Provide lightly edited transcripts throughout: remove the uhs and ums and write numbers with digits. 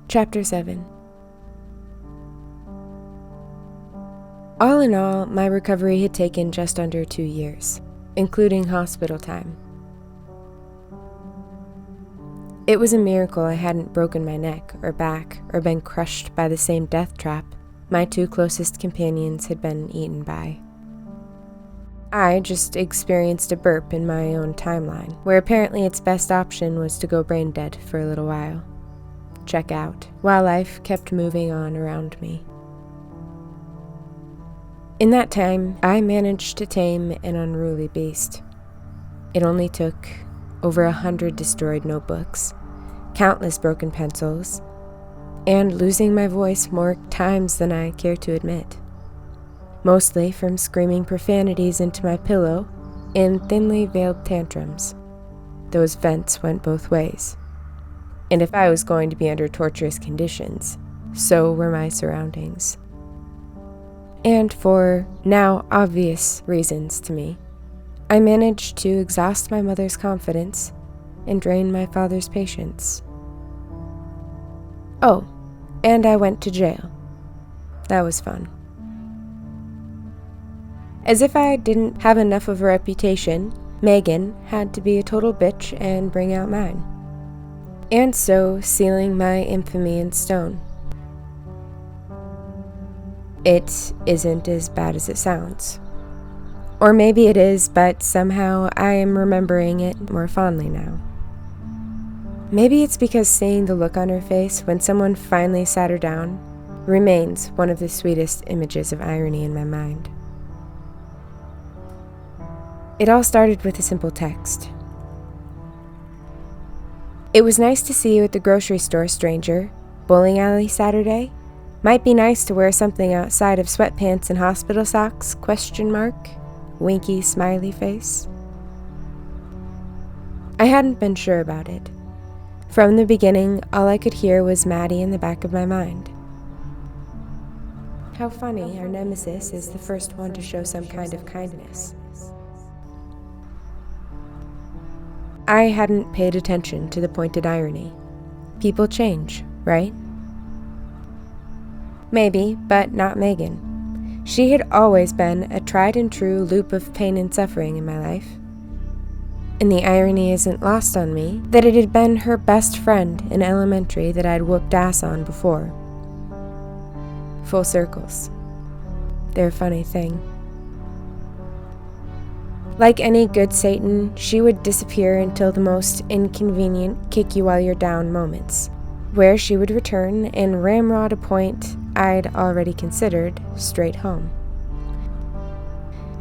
Chapter 7. All in all, my recovery had taken just under 2 years, including hospital time. It was a miracle I hadn't broken my neck or back or been crushed by the same death trap my 2 closest companions had been eaten by. I just experienced a burp in my own timeline, where apparently its best option was to go brain dead for a little while. Check out, while life kept moving on around me. In that time, I managed to tame an unruly beast. It only took over 100 destroyed notebooks, countless broken pencils, and losing my voice more times than I care to admit. Mostly from screaming profanities into my pillow in thinly veiled tantrums. Those vents went both ways. And if I was going to be under torturous conditions, so were my surroundings. And for now obvious reasons to me, I managed to exhaust my mother's confidence and drain my father's patience. Oh, and I went to jail. That was fun. As if I didn't have enough of a reputation, Megan had to be a total bitch and bring out mine. And so, sealing my infamy in stone. It isn't as bad as it sounds. Or maybe it is, but somehow I am remembering it more fondly now. Maybe it's because seeing the look on her face when someone finally sat her down remains one of the sweetest images of irony in my mind. It all started with a simple text. It was nice to see you at the grocery store, stranger. Bowling alley Saturday? Might be nice to wear something outside of sweatpants and hospital socks, ? Winky smiley face. I hadn't been sure about it. From the beginning, all I could hear was Maddie in the back of my mind. How funny, our nemesis is the first one to show some kind of kindness. I hadn't paid attention to the pointed irony. People change, right? Maybe, but not Megan. She had always been a tried and true loop of pain and suffering in my life. And the irony isn't lost on me that it had been her best friend in elementary that I'd whooped ass on before. Full circles. They're a funny thing. Like any good Satan, she would disappear until the most inconvenient kick-you-while-you're-down moments, where she would return and ramrod a point I'd already considered straight home.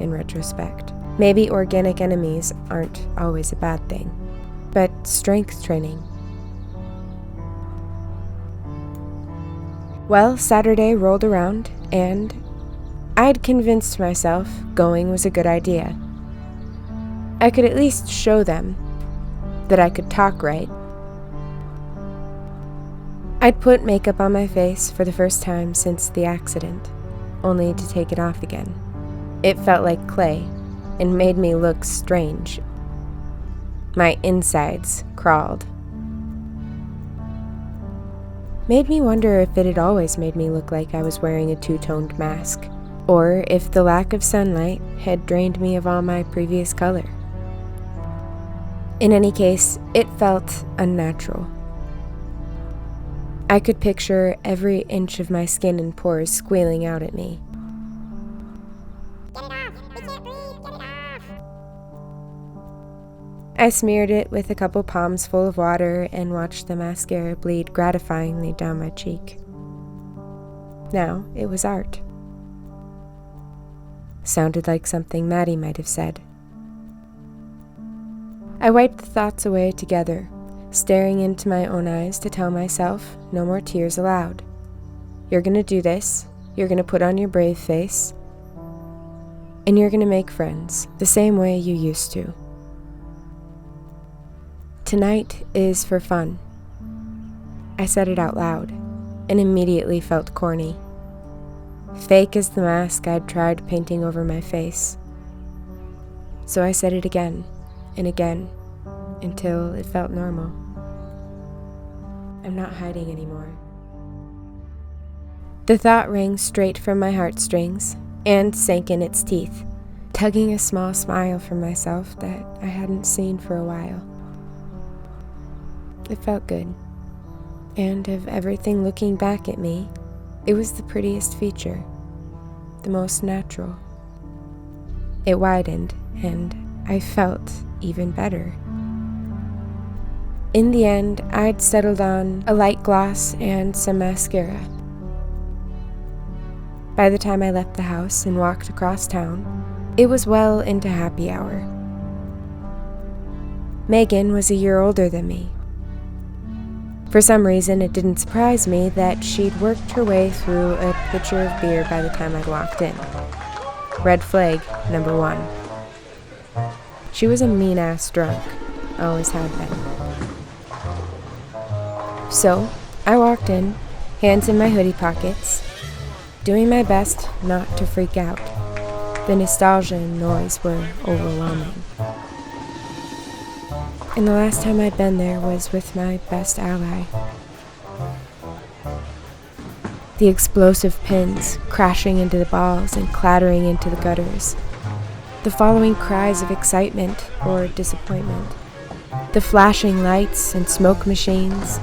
In retrospect, maybe organic enemies aren't always a bad thing, but strength training. Well, Saturday rolled around, and I'd convinced myself going was a good idea. I could at least show them that I could talk right. I'd put makeup on my face for the first time since the accident, only to take it off again. It felt like clay and made me look strange. My insides crawled. Made me wonder if it had always made me look like I was wearing a two-toned mask, or if the lack of sunlight had drained me of all my previous color. In any case, it felt unnatural. I could picture every inch of my skin and pores squealing out at me. Get it off! We can't breathe! Get it off! I smeared it with a couple palms full of water and watched the mascara bleed gratifyingly down my cheek. Now it was art. Sounded like something Maddie might have said. I wiped the thoughts away together, staring into my own eyes to tell myself no more tears allowed. You're gonna do this, you're gonna put on your brave face, and you're gonna make friends the same way you used to. Tonight is for fun. I said it out loud, and immediately felt corny. Fake as the mask I'd tried painting over my face. So I said it again and again until it felt normal. I'm not hiding anymore. The thought rang straight from my heartstrings and sank in its teeth, tugging a small smile from myself that I hadn't seen for a while. It felt good, and of everything looking back at me, it was the prettiest feature, the most natural. It widened, and I felt even better. In the end, I'd settled on a light gloss and some mascara. By the time I left the house and walked across town, it was well into happy hour. Megan was a year older than me. For some reason, it didn't surprise me that she'd worked her way through a pitcher of beer by the time I'd walked in. Red flag number 1. She was a mean-ass drunk, always had been. So, I walked in, hands in my hoodie pockets, doing my best not to freak out. The nostalgia and noise were overwhelming. And the last time I'd been there was with my best ally. The explosive pins crashing into the balls and clattering into the gutters. The following cries of excitement or disappointment. The flashing lights and smoke machines.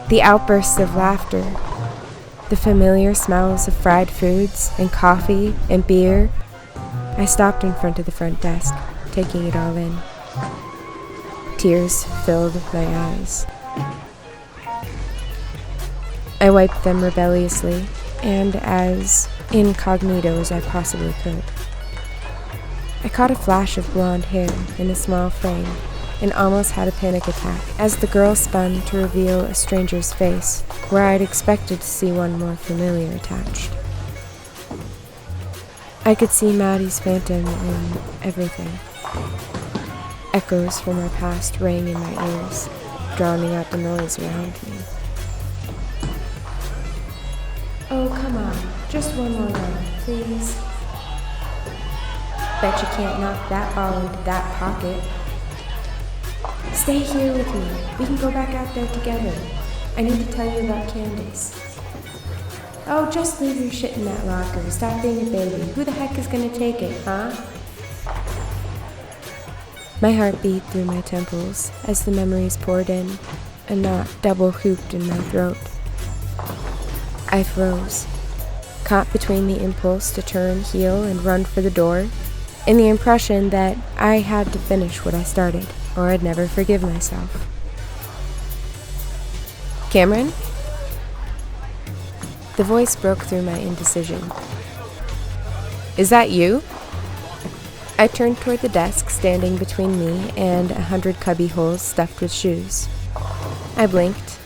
The outbursts of laughter. The familiar smells of fried foods and coffee and beer. I stopped in front of the front desk, taking it all in. Tears filled my eyes. I wiped them rebelliously and as incognito as I possibly could. I caught a flash of blonde hair in a small frame and almost had a panic attack as the girl spun to reveal a stranger's face where I'd expected to see one more familiar attached. I could see Maddie's phantom in everything. Echoes from our past rang in my ears, drowning out the noise around me. Oh, come on. Just one more round, please. Bet you can't knock that ball into that pocket. Stay here with me. We can go back out there together. I need to tell you about Candace. Oh, just leave your shit in that locker. Stop being a baby. Who the heck is gonna take it, huh? My heart beat through my temples as the memories poured in, a knot double-hooped in my throat. I froze, caught between the impulse to turn, heel, and run for the door, and the impression that I had to finish what I started, or I'd never forgive myself. Cameron? The voice broke through my indecision. Is that you? I turned toward the desk standing between me and 100 cubby holes stuffed with shoes. I blinked.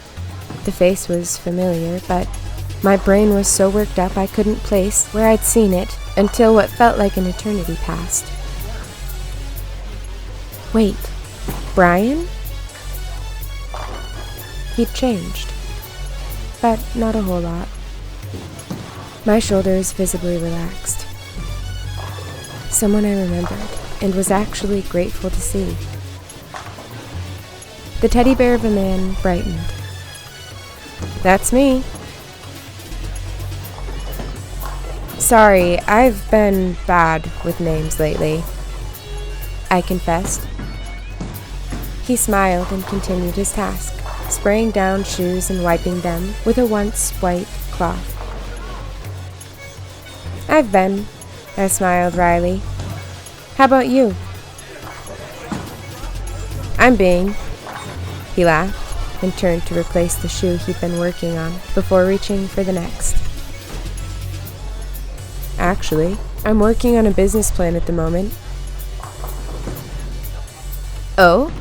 The face was familiar, but my brain was so worked up I couldn't place where I'd seen it until what felt like an eternity passed. Wait, Brian? He'd changed, but not a whole lot. My shoulders visibly relaxed. Someone I remembered, and was actually grateful to see. The teddy bear of a man brightened. That's me. Sorry, I've been bad with names lately, I confessed. He smiled and continued his task, spraying down shoes and wiping them with a once white cloth. I've been, I smiled wryly. How about you? I'm being. He laughed and turned to replace the shoe he'd been working on before reaching for the next. Actually, I'm working on a business plan at the moment. Oh?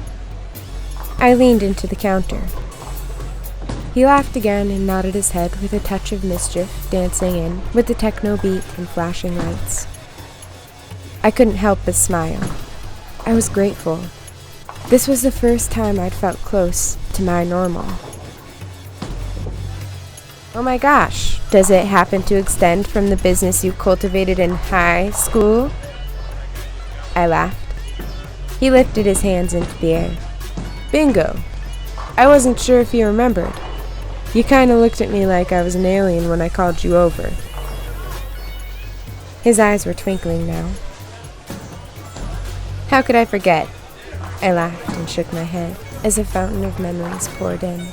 I leaned into the counter. He laughed again and nodded his head with a touch of mischief dancing in with the techno beat and flashing lights. I couldn't help but smile. I was grateful. This was the first time I'd felt close to my normal. Oh my gosh, does it happen to extend from the business you cultivated in high school? I laughed. He lifted his hands into the air. Bingo! I wasn't sure if you remembered. You kinda looked at me like I was an alien when I called you over." His eyes were twinkling now. "How could I forget?" I laughed and shook my head as a fountain of memories poured in.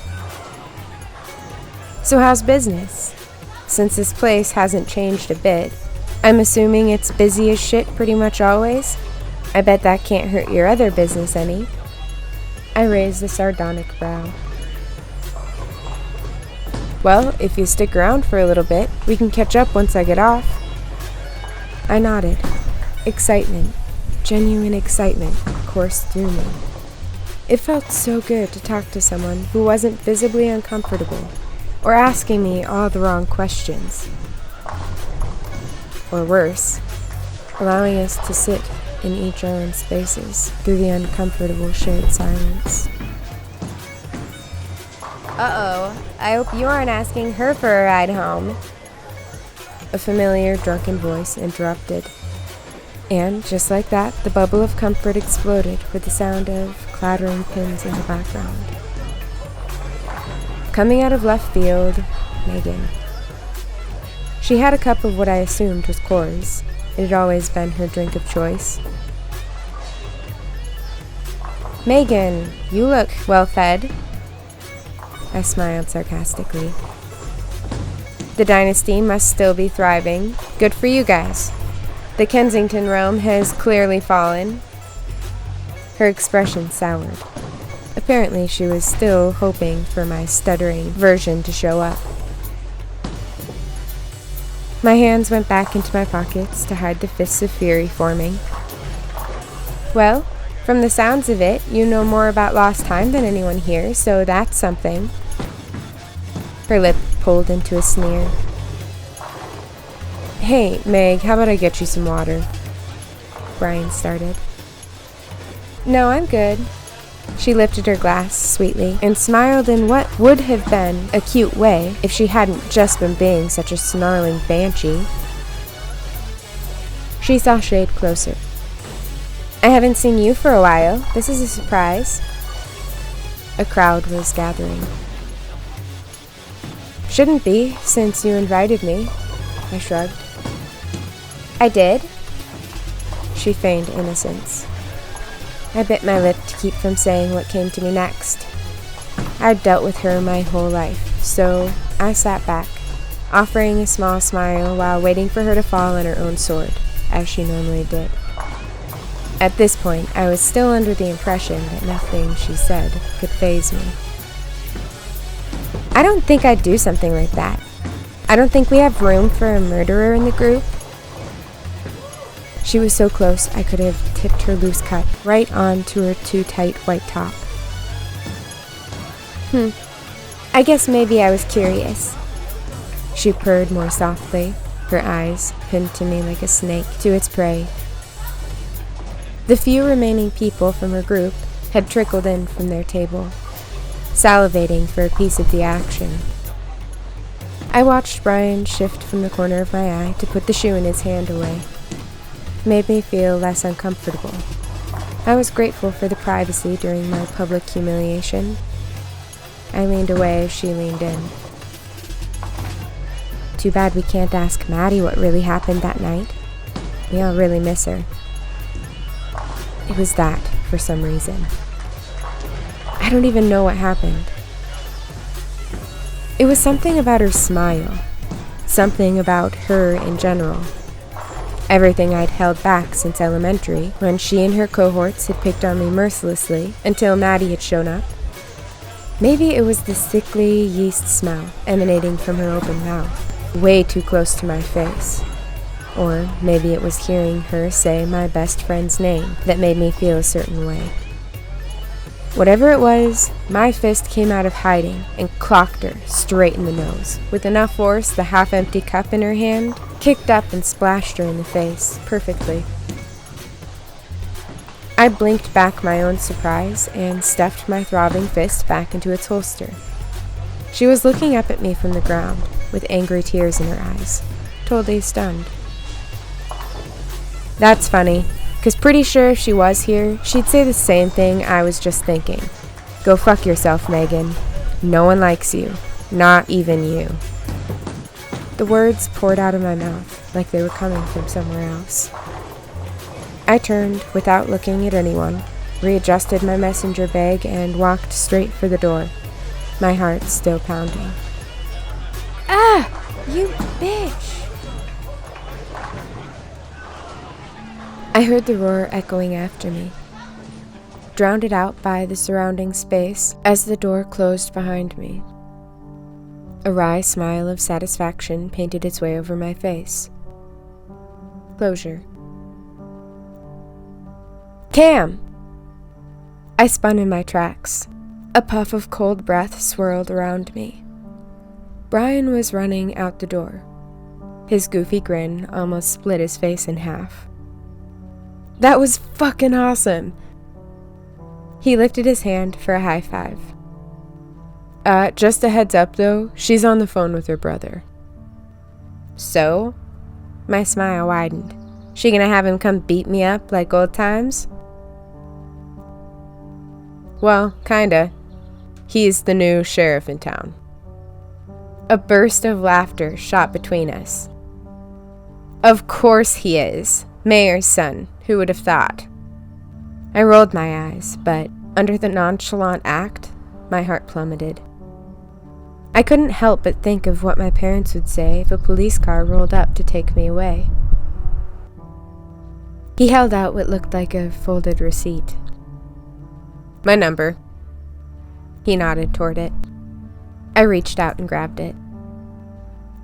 "So how's business? Since this place hasn't changed a bit, I'm assuming it's busy as shit pretty much always? I bet that can't hurt your other business any." I raised a sardonic brow. "Well, if you stick around for a little bit, we can catch up once I get off." I nodded. Excitement, genuine excitement, coursed through me. It felt so good to talk to someone who wasn't visibly uncomfortable or asking me all the wrong questions. Or worse, allowing us to sit in each our own spaces through the uncomfortable shared silence. "Uh-oh, I hope you aren't asking her for a ride home," a familiar drunken voice interrupted. And just like that, the bubble of comfort exploded with the sound of clattering pins in the background. Coming out of left field, Megan. She had a cup of what I assumed was Coors. It had always been her drink of choice. "Megan, you look well fed." I smiled sarcastically. "The dynasty must still be thriving. Good for you guys. The Kensington realm has clearly fallen." Her expression soured. Apparently she was still hoping for my stuttering version to show up. My hands went back into my pockets to hide the fists of fury forming. "Well, from the sounds of it, you know more about lost time than anyone here, so that's something." Her lip pulled into a sneer. "Hey, Meg, how about I get you some water?" Brian started. "No, I'm good." She lifted her glass sweetly and smiled in what would have been a cute way if she hadn't just been being such a snarling banshee. She sashayed closer. "I haven't seen you for a while. This is a surprise." A crowd was gathering. "Shouldn't be, since you invited me," I shrugged. "I did?" She feigned innocence. I bit my lip to keep from saying what came to me next. I'd dealt with her my whole life, so I sat back, offering a small smile while waiting for her to fall on her own sword, as she normally did. At this point, I was still under the impression that nothing she said could faze me. "I don't think I'd do something like that. I don't think we have room for a murderer in the group." She was so close I could have tipped her loose cut right onto her too tight white top. I guess maybe I was curious." She purred more softly, her eyes pinned to me like a snake to its prey. The few remaining people from her group had trickled in from their table, salivating for a piece of the action. I watched Brian shift from the corner of my eye to put the shoe in his hand away. Made me feel less uncomfortable. I was grateful for the privacy during my public humiliation. I leaned away as she leaned in. "Too bad we can't ask Maddie what really happened that night. We all really miss her." It was that, for some reason. I don't even know what happened. It was something about her smile. Something about her in general. Everything I'd held back since elementary, when she and her cohorts had picked on me mercilessly until Maddie had shown up. Maybe it was the sickly yeast smell emanating from her open mouth, way too close to my face. Or maybe it was hearing her say my best friend's name that made me feel a certain way. Whatever it was, my fist came out of hiding and clocked her straight in the nose. With enough force, the half-empty cup in her hand kicked up and splashed her in the face, perfectly. I blinked back my own surprise and stuffed my throbbing fist back into its holster. She was looking up at me from the ground, with angry tears in her eyes, totally stunned. "That's funny. 'Cause pretty sure if she was here, she'd say the same thing I was just thinking. Go fuck yourself, Megan. No one likes you." Not even you." The words poured out of my mouth like they were coming from somewhere else. I turned without looking at anyone, readjusted my messenger bag, and walked straight for the door, my heart still pounding. "Ah, you bitch!" I heard the roar echoing after me, drowned out by the surrounding space as the door closed behind me. A wry smile of satisfaction painted its way over my face. Closure. "Cam!" I spun in my tracks. A puff of cold breath swirled around me. Brian was running out the door. His goofy grin almost split his face in half. "That was fucking awesome!" He lifted his hand for a high five. Just a heads up though, she's on the phone with her brother." "So?" My smile widened. "She gonna have him come beat me up like old times?" "Well, kinda. He's the new sheriff in town." A burst of laughter shot between us. "Of course he is. Mayor's son. Who would have thought?" I rolled my eyes, but under the nonchalant act, my heart plummeted. I couldn't help but think of what my parents would say if a police car rolled up to take me away. He held out what looked like a folded receipt. "My number." He nodded toward it. I reached out and grabbed it.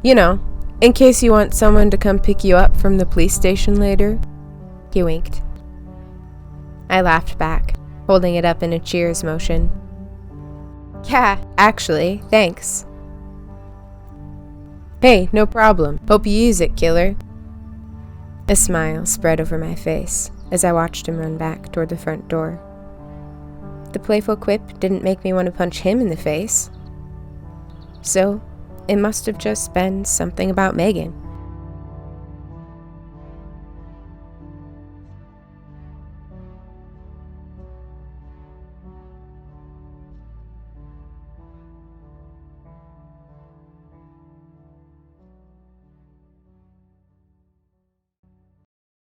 "You know, in case you want someone to come pick you up from the police station later." He winked. I laughed back, holding it up in a cheers motion. "Yeah, actually, thanks." "Hey, no problem. Hope you use it, killer." A smile spread over my face as I watched him run back toward the front door. The playful quip didn't make me want to punch him in the face. So, it must have just been something about Megan.